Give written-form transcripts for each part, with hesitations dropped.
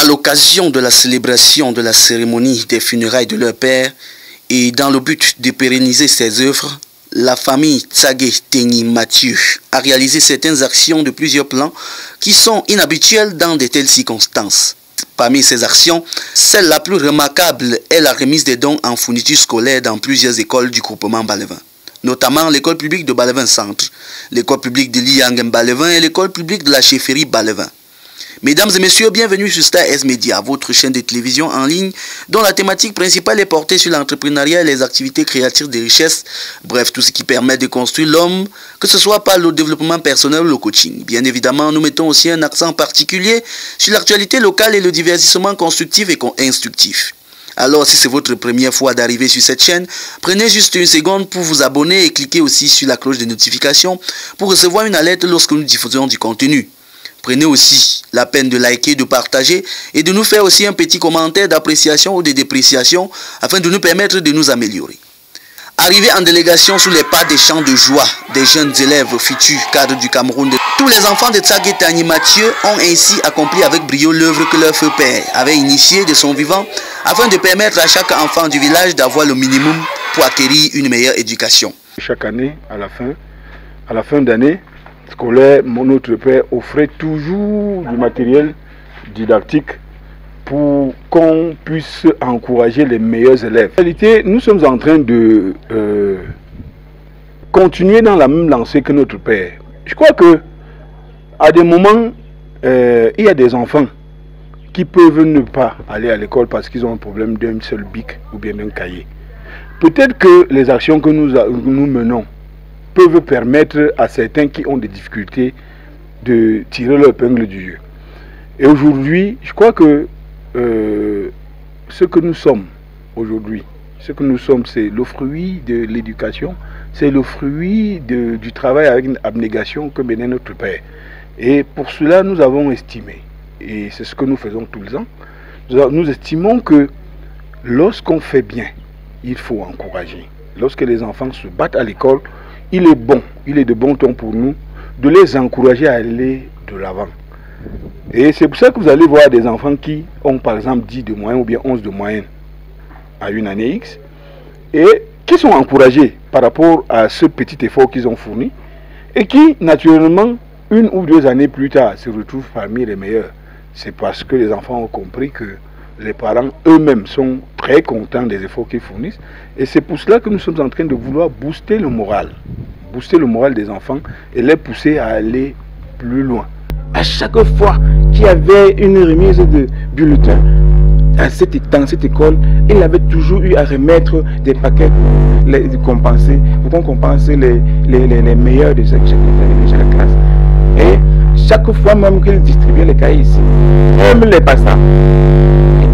l'occasion de la célébration de la cérémonie des funérailles de leur père et dans le but de pérenniser ses œuvres, la famille Tsagé Tenyi Mathieu a réalisé certaines actions de plusieurs plans qui sont inhabituelles dans de telles circonstances. Parmi ces actions, celle la plus remarquable est la remise des dons en fournitures scolaires dans plusieurs écoles du groupement Balevin, notamment l'école publique de Balevin Centre, l'école publique de Liang Balevin et l'école publique de la chefferie Balevin. Mesdames et messieurs, bienvenue sur Star S Media, votre chaîne de télévision en ligne dont la thématique principale est portée sur l'entrepreneuriat et les activités créatives de richesse, bref, tout ce qui permet de construire l'homme, que ce soit par le développement personnel ou le coaching. Bien évidemment, nous mettons aussi un accent particulier sur l'actualité locale et le divertissement constructif et instructif. Alors, si c'est votre première fois d'arriver sur cette chaîne, prenez juste une seconde pour vous abonner et cliquez aussi sur la cloche de notification pour recevoir une alerte lorsque nous diffusons du contenu. Prenez aussi la peine de liker, de partager et de nous faire aussi un petit commentaire d'appréciation ou de dépréciation afin de nous permettre de nous améliorer. Arrivés en délégation sous les pas des chants de joie des jeunes élèves futurs cadres du Cameroun, tous les enfants de Tsagé Tenyi Mathieu ont ainsi accompli avec brio l'œuvre que leur feu père avait initiée de son vivant afin de permettre à chaque enfant du village d'avoir le minimum pour acquérir une meilleure éducation. Chaque année, à la fin d'année scolaire, notre père offrait toujours du matériel didactique pour qu'on puisse encourager les meilleurs élèves. En réalité, nous sommes en train de continuer dans la même lancée que notre père. Je crois que à des moments, il y a des enfants qui peuvent ne pas aller à l'école parce qu'ils ont un problème d'un seul bic ou bien d'un cahier. Peut-être que les actions que nous menons peuvent permettre à certains qui ont des difficultés de tirer leur épingle du jeu. Et aujourd'hui, je crois que ce que nous sommes aujourd'hui, c'est le fruit de l'éducation, c'est le fruit du travail avec une abnégation que menait notre père. Et pour cela, nous avons estimé, et c'est ce que nous faisons tout le temps, nous estimons que lorsqu'on fait bien, il faut encourager. Lorsque les enfants se battent à l'école, il est de bon ton pour nous de les encourager à aller de l'avant. Et c'est pour ça que vous allez voir des enfants qui ont par exemple 10 de moyenne ou bien 11 de moyenne à une année X et qui sont encouragés par rapport à ce petit effort qu'ils ont fourni et qui naturellement 1 ou 2 années plus tard se retrouvent parmi les meilleurs. C'est parce que les enfants ont compris que les parents eux-mêmes sont très contents des efforts qu'ils fournissent. Et c'est pour cela que nous sommes en train de vouloir booster le moral des enfants et les pousser à aller plus loin. À chaque fois qu'il y avait une remise de bulletins dans cette école, il avait toujours eu à remettre des paquets pour qu'on compense les meilleurs de chaque classe. Et chaque fois même qu'il distribuait les cahiers ici, même les passants,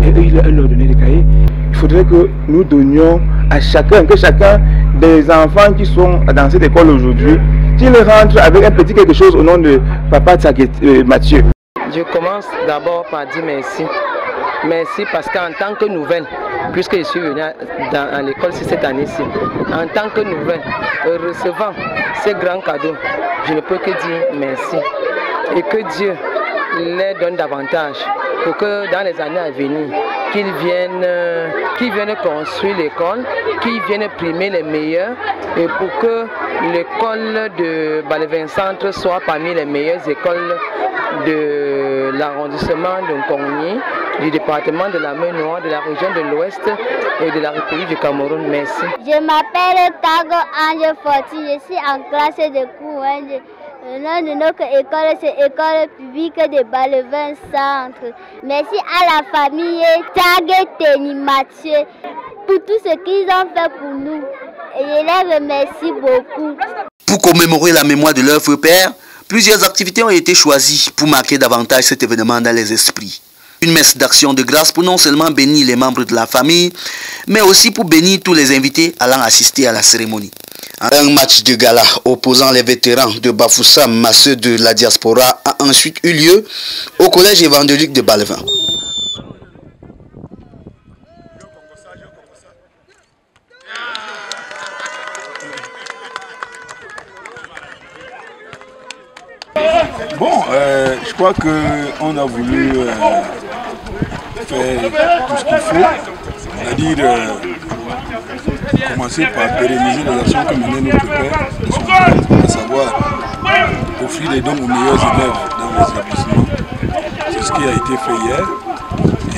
et il leur donnait des cahiers. Il faudrait que nous donnions à chacun, que chacun des enfants qui sont dans cette école aujourd'hui, qu'ils rentrent avec un petit quelque chose au nom de Papa Tsagé Mathieu. Je commence d'abord par dire merci. Merci parce qu'en tant que nouvelle, puisque je suis venu à l'école cette année-ci, en tant que nouvelle, recevant ces grands cadeaux, je ne peux que dire merci. Et que Dieu les donne davantage pour que dans les années à venir, qu'ils viennent construire l'école, qu'ils viennent primer les meilleurs et pour que l'école de Balevin Centre soit parmi les meilleures écoles de l'arrondissement de Nkongni, du département de la Mer Noire, de la région de l'Ouest et de la République du Cameroun. Merci. Je m'appelle Tago Ange Forti, je suis en classe de cours. Le nom de notre école, c'est École publique de Balevin Centre. Merci à la famille Tsagé Tenyi Mathieu pour tout ce qu'ils ont fait pour nous. Et je les remercie beaucoup. Pour commémorer la mémoire de leur feu père, plusieurs activités ont été choisies pour marquer davantage cet événement dans les esprits. Une messe d'action de grâce pour non seulement bénir les membres de la famille, mais aussi pour bénir tous les invités allant assister à la cérémonie. Un match de gala opposant les vétérans de Bafoussam, ceux de la diaspora, a ensuite eu lieu au collège évangélique de Balevin. Bon, je crois qu'on a voulu fait tout ce qu'il faut, c'est-à-dire commencer par pérenniser les actions que menait notre père, à savoir offrir des dons aux meilleurs élèves dans les établissements. C'est ce qui a été fait hier.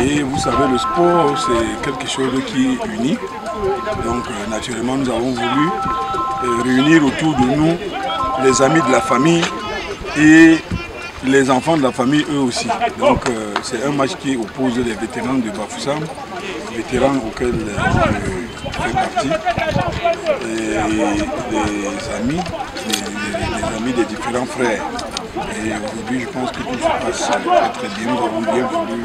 Et vous savez, le sport, c'est quelque chose qui unit. Donc, naturellement, nous avons voulu réunir autour de nous les amis de la famille et les enfants de la famille eux aussi. Donc, c'est un match qui oppose les vétérans de Bafoussam, vétérans auxquels je fais partie, et les amis des différents frères. Et aujourd'hui, je pense que tout se passe très bien. Nous avons bien voulu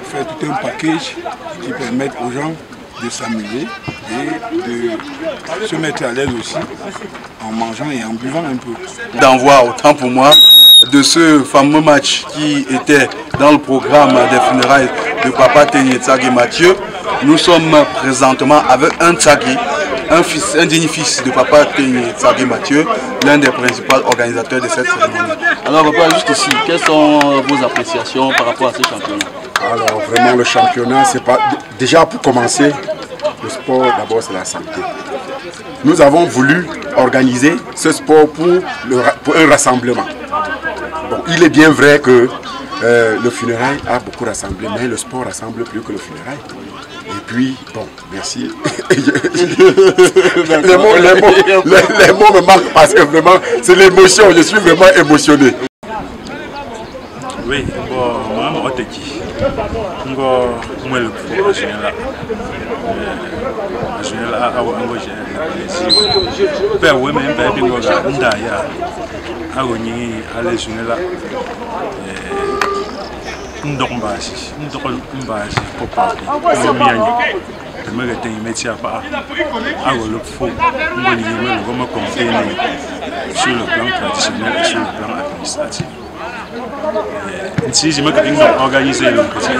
faire tout un package qui permette aux gens de s'amuser et de se mettre à l'aise aussi en mangeant et en buvant un peu. D'envoi, autant pour moi, de ce fameux match qui était dans le programme des funérailles de Papa Teigné Tsagé Mathieu. Nous sommes présentement avec un Tsagé, un digne fils de Papa Teigné Tsagé Mathieu, l'un des principaux organisateurs de cette cérémonie. Alors Papa, juste ici, quelles sont vos appréciations par rapport à ce championnat? Alors vraiment le championnat, c'est pas... Déjà pour commencer, le sport d'abord c'est la santé. Nous avons voulu organiser ce sport pour un rassemblement. Bon, il est bien vrai que le funérail a beaucoup rassemblé, mais le sport rassemble plus que le funérail. Et puis, bon, merci. les mots me manquent parce que vraiment, c'est l'émotion, je suis vraiment émotionné. Oui, bon, moi, je suis sur le plan traditionnel et sur le plan administratif. Si je me dis organiser le petit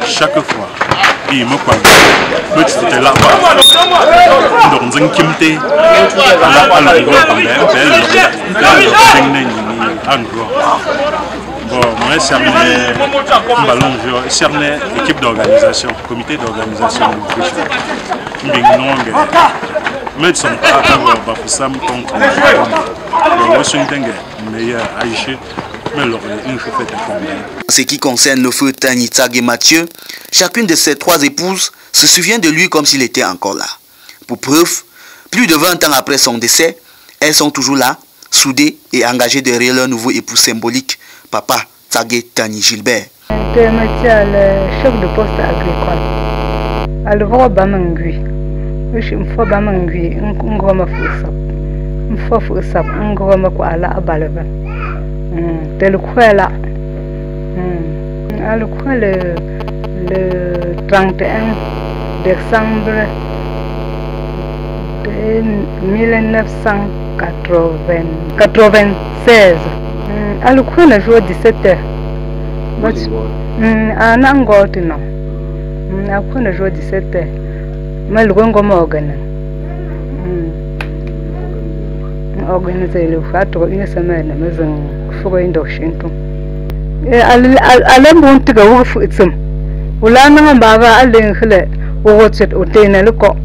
chaque fois il me croit petit là dans un kimté bon, moi, c'est l'équipe d'organisation, comité d'organisation de En ce qui concerne le feu Teigné Tsagé Mathieu, chacune de ses 3 épouses se souvient de lui comme s'il était encore là. Pour preuve, plus de 20 ans après son décès, elles sont toujours là, soudées et engagées derrière leur nouveau époux symbolique, Papa Tsagé Teigné Gilbert. Le chef de poste agricole. Alors, Bamangui. Je suis un Bamangui, un grand foussap. Un faux foussap, un grand koala à Baleva. C'est le quoi là. Alors, le 31 décembre 1996. Alors, quoi le jour 17h? Un angote non. Après le jour 17h. Mais le grand organe. Organiser le fait une semaine, mais un four in Washington. À l'embon de la Wolfitsom. Ou la Nambava, à l'infle, ou what's it, ou tain le coq.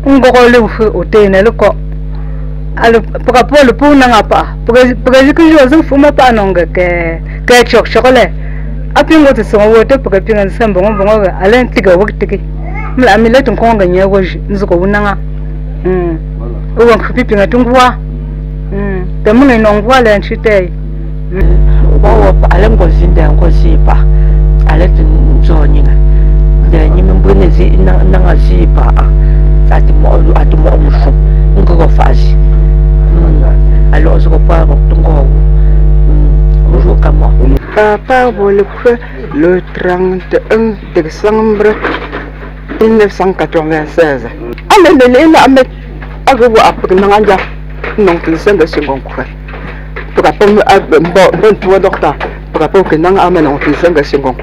Un gros ou tain le coq. Alors, pour rapport le pont n'a pas. Pour que je ne fume pas non que chocolat. Après, on va se water pour que tu aies un bon à l'intérieur work ticket. Mais à millet on conga n'y a pas nous connaissons. On va couper un tungwa. The moon est non voile and she tay. À l'engosin d'un gossipa. À l'engosin. The Nimbunesi n'a zipa. À tout moment, on go fast. Alors, je repars au Tongo. Bonjour, comment? Papa le 31 décembre 1996. Allez, après Nanga, non, le 5 secondes. Pour rapport à bon tour docteur, pour rapport que Nanga amène en 5 secondes.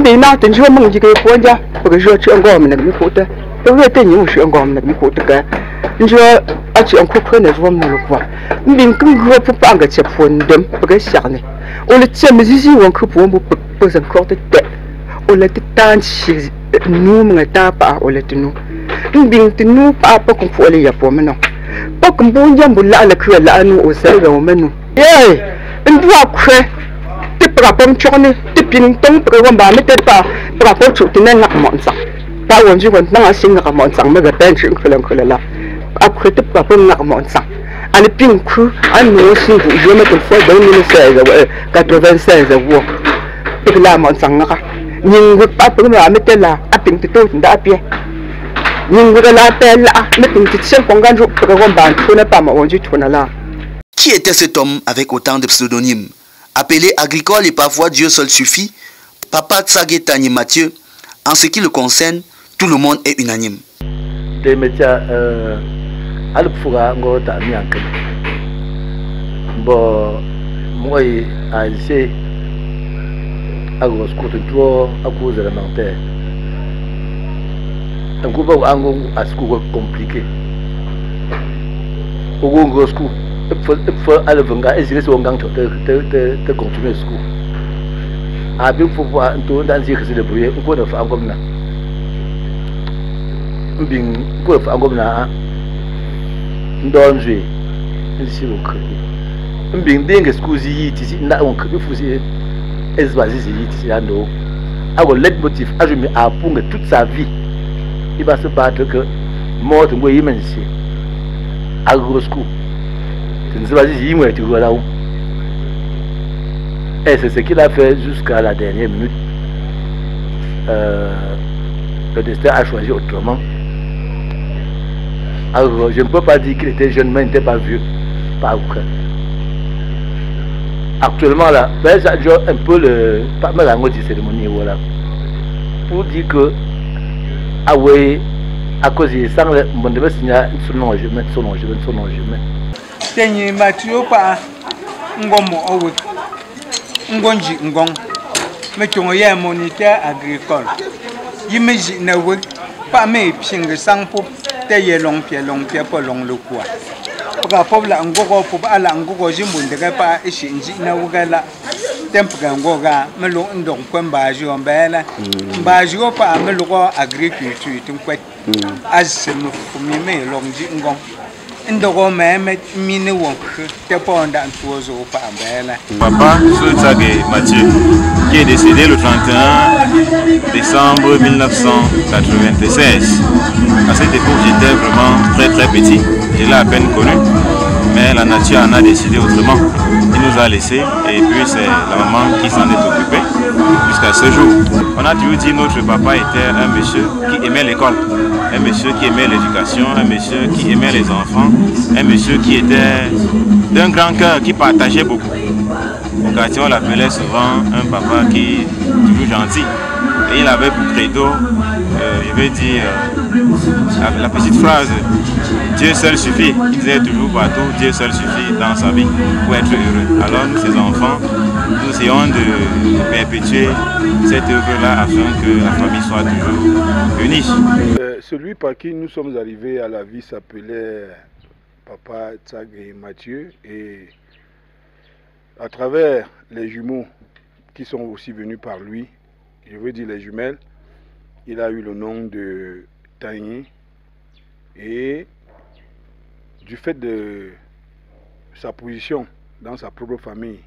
Mais là, tu joues mon digue pour dire, pour que je sois un gomme, mais pour te. Je vais tenir un gomme, mais pour te. Je suis un coupon de voix, mais le quoi. Bien que je ne peux pas engager pour une dame, pour que charné. On le tient, mais ici, on coupe pour poser encore de tête. On l'a tant chez nous, mais tant pas, on l'a nous. Bien que nous, pas qu'on peut aller à pour maintenant. Pas comme bon jambe là, la cuillère là, nous, au sel, au menu. Eh, une voix crée. Tu peux pas me tourner, tu peux pas me mettre pas, pour rapport à tout le monde. Pas on dit qu'on a un signe à mon sang, mais la peine, je ne là. Après, tu peux pas me mon sang. À le pink crew, à nous aussi, je vais mettre une fois dans 2016, 96, pour la mon sang. N'y a pas pour me mettre là, à pink tout d'apier. N'y a pas la peine là, mettre une petite chaîne pour gagner pour qu'on bande, tu n'as pas mon dit, tu n'as là. Qui était cet homme avec autant de pseudonymes? Appelé agricole et parfois Dieu seul suffit, Papa Tsagé Tagné Mathieu, en ce qui le concerne, tout le monde est unanime. Des métiers, Alpha Ngota Mianke. Bon, moi, j'ai à gros cours à cause élémentaire. Un groupe à school compliqué. Au gros school. Il faut aller venga et sur un gang de continuer le school. À bien pour voir un tour dans les de bruit, on peut faire comme ça. On peut faire comme ça. On doit jouer. Ici au crédit. On bien dingue school ici, là on crée fusée. Est-ce que c'est ici là non? Alors le leitmotiv, je me apprendre toute sa vie. Il va se battre que mort de moi immense. À gros school. Et c'est ce qu'il a fait jusqu'à la dernière minute. Le destin a choisi autrement. Alors, je ne peux pas dire qu'il était jeune, mais il n'était pas vieux. Pas aucun. Actuellement, là, j'ai un peu le. Pas mal à de cérémonie, voilà. Pour dire que. Ah oui, à cause de ça, on devait signer son nom, je mets son nom, je mets son nom, je mets. Tenye Mathieu pa ngomo owe ngonji ngong mechongo ya moniteur agricole yimeji na we pa me pinga sangpo te ye long pie po long le kwa pa pobla ngogo po ala ngogo jimunde ga pa ishinji na wugala tempga ngoga melo ndong kwamba jo mbela mbajo pa melo agriculture tunkwet azsemu fumi me longji ngong. Papa Tsagé Mathieu, qui est décédé le 31 décembre 1996. À cette époque, j'étais vraiment très petit. Je l'ai à peine connu, mais la nature en a décidé autrement. Il nous a laissés et puis c'est la maman qui s'en est occupée jusqu'à ce jour. On a toujours dit que notre papa était un monsieur qui aimait l'école, un monsieur qui aimait l'éducation, un monsieur qui aimait les enfants, un monsieur qui était d'un grand cœur, qui partageait beaucoup. Au quartier, on l'appelait souvent un papa qui est toujours gentil. Et il avait pour credo, je vais dire, la petite phrase, Dieu seul suffit. Il disait toujours partout, Dieu seul suffit dans sa vie pour être heureux. Alors nous, ses enfants, nous essayons de perpétuer cette œuvre-là afin que la famille soit toujours unie. Celui par qui nous sommes arrivés à la vie s'appelait Papa Tsagé Mathieu, et à travers les jumeaux qui sont aussi venus par lui, je veux dire les jumelles, il a eu le nom de Tagné, et du fait de sa position dans sa propre famille,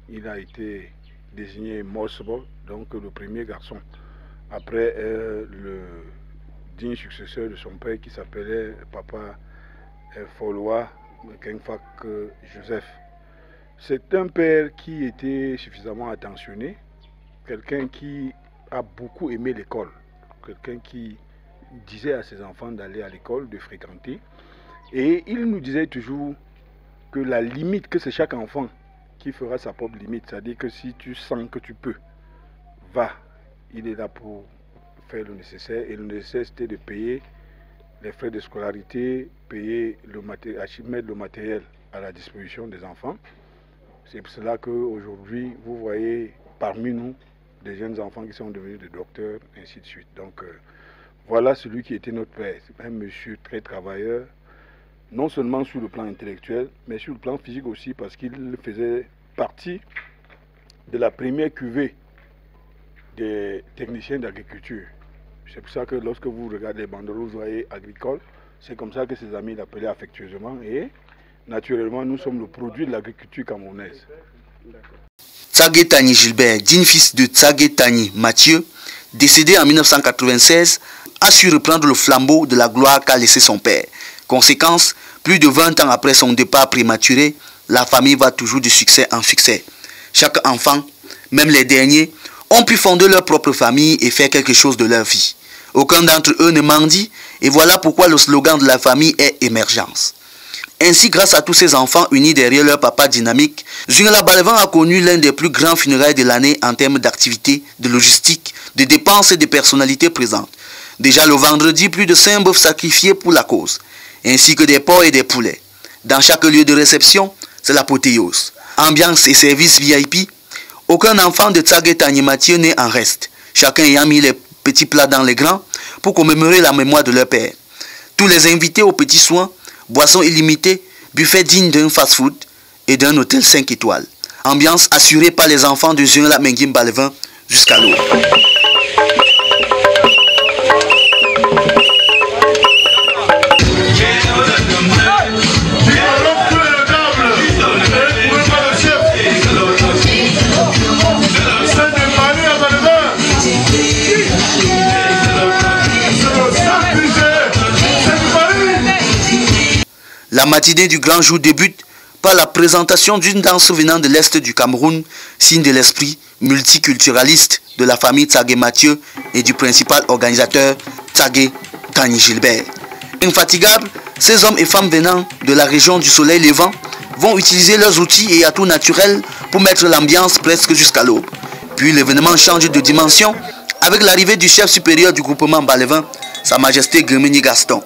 il a été désigné Mosbo, donc le premier garçon, après le digne successeur de son père qui s'appelait Papa Follois Kengfak Joseph. C'est un père qui était suffisamment attentionné, quelqu'un qui a beaucoup aimé l'école, quelqu'un qui disait à ses enfants d'aller à l'école, de fréquenter, et il nous disait toujours que la limite, que c'est chaque enfant qui fera sa propre limite, c'est-à-dire que si tu sens que tu peux, va, il est là pour faire le nécessaire, et le nécessaire c'était de payer les frais de scolarité, payer le matériel, mettre le matériel à la disposition des enfants. C'est pour cela qu'aujourd'hui, vous voyez parmi nous des jeunes enfants qui sont devenus des docteurs, ainsi de suite. Donc voilà celui qui était notre père. C'est un monsieur très travailleur, non seulement sur le plan intellectuel, mais sur le plan physique aussi, parce qu'il faisait partie de la première cuvée des techniciens d'agriculture. C'est pour ça que lorsque vous regardez les banderoles, vous voyez agricole, c'est comme ça que ses amis l'appelaient affectueusement. Et naturellement, nous sommes le produit de l'agriculture camerounaise. Tsagé Tagny Gilbert, digne fils de Tsagé Tagny Mathieu, décédé en 1996, a su reprendre le flambeau de la gloire qu'a laissé son père. Conséquence, plus de 20 ans après son départ prématuré, la famille va toujours de succès en succès. Chaque enfant, même les derniers, ont pu fonder leur propre famille et faire quelque chose de leur vie. Aucun d'entre eux ne mendie et voilà pourquoi le slogan de la famille est émergence. Ainsi, grâce à tous ces enfants unis derrière leur papa dynamique, Zungla Balevan a connu l'un des plus grands funérailles de l'année en termes d'activité, de logistique, de dépenses et de personnalités présentes. Déjà le vendredi, plus de 5 bœufs sacrifiés pour la cause, ainsi que des porcs et des poulets. Dans chaque lieu de réception, c'est l'apothéose. Ambiance et services VIP, aucun enfant de Tsagé Tagny Mathieu n'est en reste, chacun ayant mis les petits plats dans les grands pour commémorer la mémoire de leur père. Tous les invités aux petits soins, boissons illimitées, buffet digne d'un fast-food et d'un hôtel 5 étoiles. Ambiance assurée par les enfants de Zungla Menguim Balevan jusqu'à l'eau. La matinée du grand jour débute par la présentation d'une danse venant de l'Est du Cameroun, signe de l'esprit multiculturaliste de la famille Tsagé Mathieu et du principal organisateur Tsagé Tagny Gilbert. Infatigables, ces hommes et femmes venant de la région du soleil levant vont utiliser leurs outils et atouts naturels pour mettre l'ambiance presque jusqu'à l'aube. Puis l'événement change de dimension avec l'arrivée du chef supérieur du groupement Balevan, Sa Majesté Gremeni Gaston.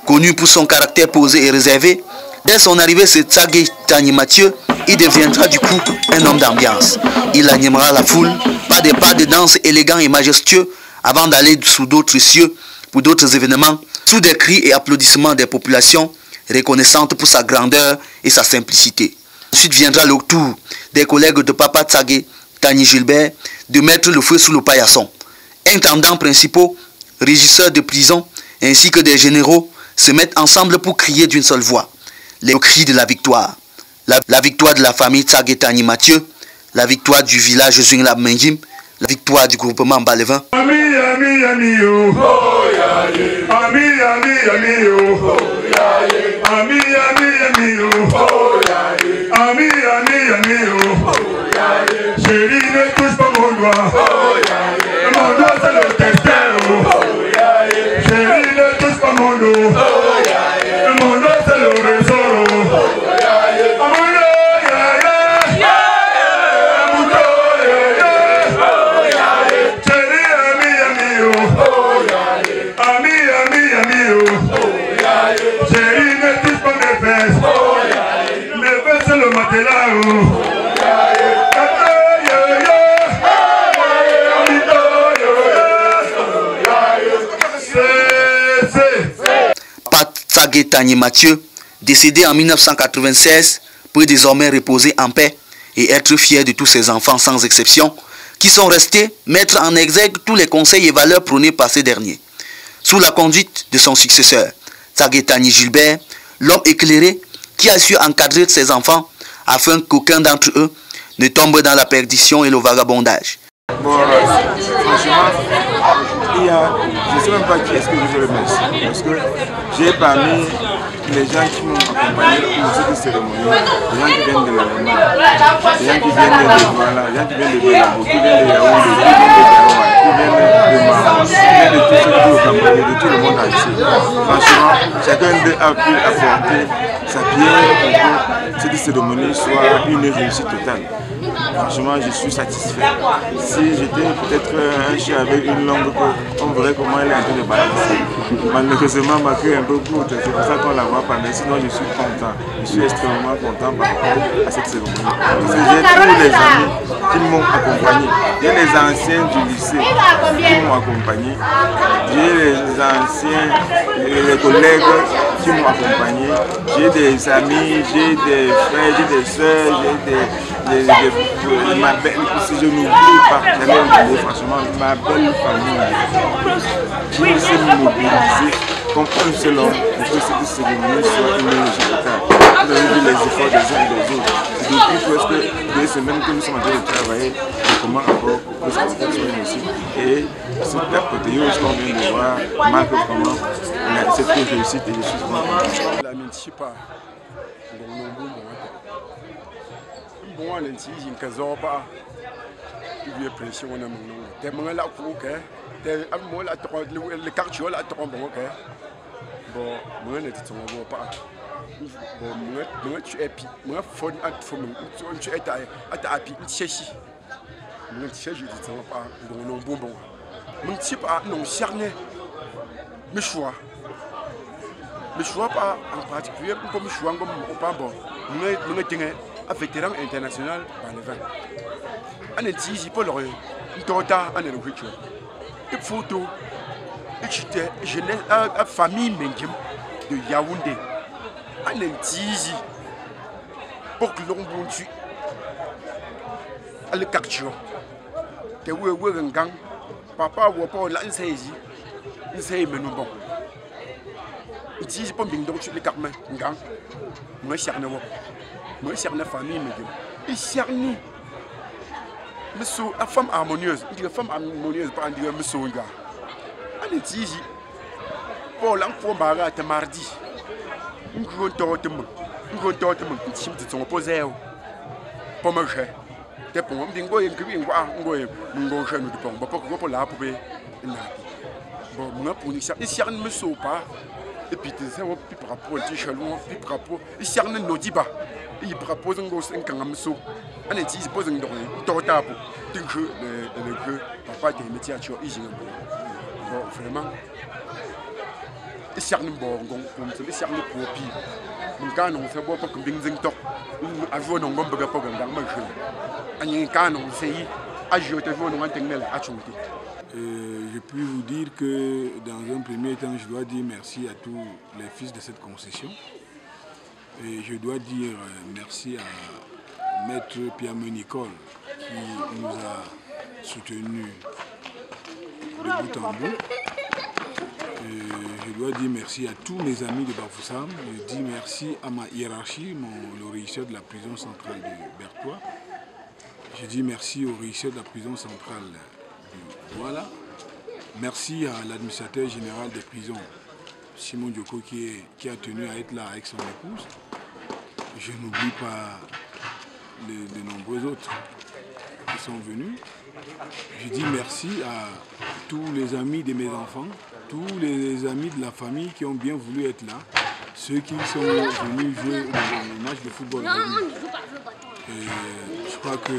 Connu pour son caractère posé et réservé, dès son arrivée chez Tsagé Tagny Mathieu, il deviendra du coup un homme d'ambiance. Il animera la foule par des pas de danse élégants et majestueux avant d'aller sous d'autres cieux pour d'autres événements, sous des cris et applaudissements des populations reconnaissantes pour sa grandeur et sa simplicité. Ensuite viendra le tour des collègues de Papa Tsagé Tagny Gilbert de mettre le feu sous le paillasson. Intendants principaux, régisseurs de prison ainsi que des généraux se mettent ensemble pour crier d'une seule voix les cris de la victoire. La victoire de la famille Tsagé Tagny Mathieu, la victoire du village Zungla Menguim, la victoire du groupement Balevan. Ami, ami, ami, oh, ami, ami, ami, oh, ami, ami, ami, oh, ami, ami, ami, oh, chérie, ne touche pas mon doigt, mon doigt c'est le testeur, chérie, ne touche pas mon dos. Tsagé Tagny Mathieu, décédé en 1996, peut désormais reposer en paix et être fier de tous ses enfants sans exception, qui sont restés mettre en exergue tous les conseils et valeurs prônés par ces derniers. Sous la conduite de son successeur, Tsagé Tagny Gilbert, l'homme éclairé qui a su encadrer ses enfants afin qu'aucun d'entre eux ne tombe dans la perdition et le vagabondage. Bon, franchement, je ne sais même pas qui est-ce que je veux remercier, parce que j'ai parmi les gens qui m'ont accompagné pour cette cérémonie, les gens qui viennent de l'Allemagne, les gens qui viennent de Douala, les gens qui viennent de Belabo, qui viennent de Yaoundé, qui viennent de Garoua, qui viennent de Mao, qui viennent de tout ce qui est au Cameroun, de tout le monde entier. Franchement, chacun d'eux a pu apporter sa pierre pour que cette cérémonie soit une réussite totale. Franchement, je suis satisfait. Si j'étais peut-être un chien avec une langue, on verrait comment elle est en train de balancer. Malheureusement, ma queue est un peu courte, c'est pour ça qu'on ne la voit pas. Mais sinon, je suis content. Je suis extrêmement content par rapport à cette cérémonie. Parce que j'ai tous les amis qui m'ont accompagné. J'ai les anciens du lycée qui m'ont accompagné. J'ai les anciens, les collègues qui m'ont accompagné. J'ai des amis, j'ai des frères, j'ai des soeurs, j'ai ma belle, si je n'oublie pas, franchement, ma belle famille qui s'est mobilisée comme un seul homme pour que cette cérémonie soit une résultat. Vous avez vu les efforts des uns et des autres. Depuis presque 2 semaines que nous sommes en train de travailler, comment encore pour que cette soit réussie. Et cette apothéose qu'on vient de voir marque vraiment cette réussite et je suis vraiment. La Mintipa, bon, les petits, ils ne sont pas. Il y a pression, on a mon nom. T'es mon là pour que. T'es à moi là, le quartier là, t'es bon, ok. Bon, moi, je ne sais pas. Bon, moi, tu es pi. Moi, faut tu es à pi, tu sais si. Moi, tu sais, je ne sais pas. Non, bon. Moi, tu sais pas, non, charné. Mais choix. Mais choix pas en particulier, comme choix, comme au pas bon. Moi, un vétéran international par le vin. On est ici pour le rire. On est en le rituel. Une photo. Jeunesse, la famille de Yaoundé. On est ici pour que l'on bondue. À le quartier. Te où un gang. Papa ou pas l'ancien ici. Il s'est mené bon. Ici, pour bien donc sur les carmins. Gang. Moi, je suis une famille, mais monsieur, la femme harmonieuse, une femme harmonieuse, pas dire monsieur, gars. On est ici. Pour l'enfant, c'est mardi. On compte tout le monde. On compte pour manger. C'est pour moi, je et puis, tu sais, par rapport au t-chalon, par rapport il s'y a un audiba. Il propose un gros 5 ans à Mousso. On est ici, pose un torta pour le jeu, papa des métiers à Tchou. Bon, vraiment, il s'y a un bon, il s'y a un pour pire. Un canon, c'est bon pour que Bingzing top. Un jour, on va pas pour un jeu. Un canon, c'est à jouer, on va tenir à Tchou. Je puis vous dire que dans un premier temps, je dois dire merci à tous les fils de cette concession. Et je dois dire merci à Maître Pierre-Mé Nicole qui nous a soutenus de bout en bout. Je dois dire merci à tous mes amis de Bafoussam. Je dis merci à ma hiérarchie, le régisseur de la prison centrale de Berthois. Je dis merci au régisseur de la prison centrale de Douala. Merci à l'administrateur général des prisons, Simon Dioko, qui a tenu à être là avec son épouse. Je n'oublie pas de nombreux autres qui sont venus. Je dis merci à tous les amis de mes enfants, tous les amis de la famille qui ont bien voulu être là, ceux qui sont venus jouer au match de football. Je crois que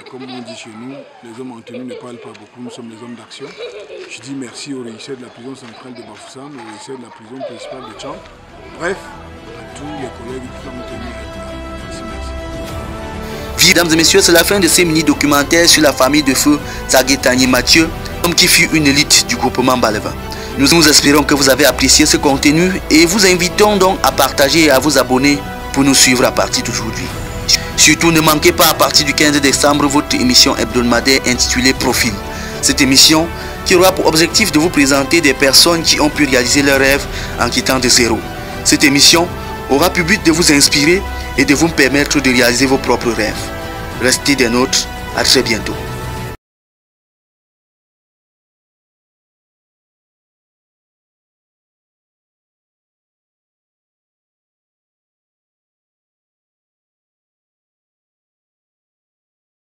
comme on dit chez nous, les hommes en tenue ne parlent pas beaucoup, nous sommes les hommes d'action. Je dis merci au régisseur de la prison centrale de Bafoussam, au régisseur de la prison principale de Tcham. Bref, à tous les collègues qui ont tenu à être là. Merci. Mesdames et messieurs, c'est la fin de ces mini-documentaires sur la famille de feu Tsagé Tanyi Mathieu, homme qui fut une élite du groupement Baleva. Nous espérons que vous avez apprécié ce contenu et vous invitons donc à partager et à vous abonner pour nous suivre à partir d'aujourd'hui. Surtout, ne manquez pas à partir du 15 décembre votre émission hebdomadaire intitulée Profil. Cette émission qui aura pour objectif de vous présenter des personnes qui ont pu réaliser leurs rêves en quittant de zéro. Cette émission aura pour but de vous inspirer et de vous permettre de réaliser vos propres rêves. Restez des nôtres, à très bientôt.